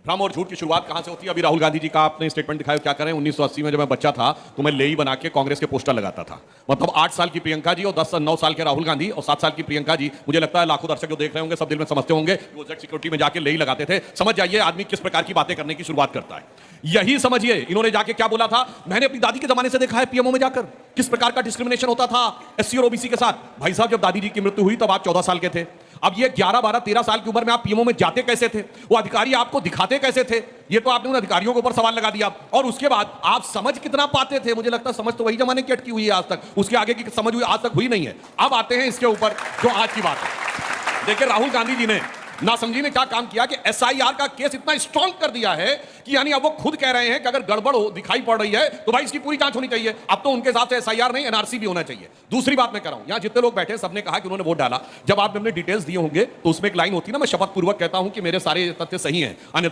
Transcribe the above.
भ्रम और झूठ की शुरुआत कहां से होती है? अभी राहुल गांधी जी का आपने स्टेटमेंट दिखाया, क्या करें? 1980 में जब मैं बच्चा था तो मैं लेई बना के कांग्रेस के पोस्टर लगाता था। मतलब 8 साल की प्रियंका जी और 9 साल के राहुल गांधी और 7 साल की प्रियंका जी, मुझे लगता है लाखों दर्शक जो देख रहे होंगे सब दिल में समझते होंगे वो जेड सिक्योरिटी में जाके लेई लगाते थे। समझ जाइए आदमी किस प्रकार की बातें करने की शुरुआत करता है। यही समझिए इन्होंने जाके क्या बोला था, मैंने अपनी दादी के जमाने से देखा है पीएमओ में जाकर किस प्रकार का डिस्क्रिमिनेशन होता था एससी और ओबीसी के साथ। भाई साहब, जब दादी जी की मृत्यु हुई तब आप 14 साल के थे। अब ये 11, 12, 13 साल की उम्र में आप पीएमओ में जाते कैसे थे? वो अधिकारी आपको दिखाते कैसे थे? ये तो आपने उन अधिकारियों के ऊपर सवाल लगा दिया। और उसके बाद आप समझ कितना पाते थे? मुझे लगता है समझ तो वही जमाने की अटकी हुई है आज तक, उसके आगे की समझ हुई आज तक हुई नहीं है। अब आते हैं इसके ऊपर जो आज की बात है। देखिए राहुल गांधी जी ने ना समझी ने क्या काम किया कि एसआईआर का केस इतना स्ट्रांग कर दिया है कि यानी अब वो खुद कह रहे हैं कि अगर गड़बड़ हो दिखाई पड़ रही है तो भाई इसकी पूरी जांच होनी चाहिए। अब तो उनके हिसाब से एसआईआर नहीं एनआरसी भी होना चाहिए। दूसरी बात मैं कह रहा हूं, यहां जितने लोग बैठे सबने कहा कि उन्होंने वोट डाला। जब आपने अपने डिटेल्स दिए होंगे तो उसमें एक लाइन होती है ना, मैं शपथ पूर्वक कहता हूं कि मेरे सारे तथ्य सही हैं, अन्यथा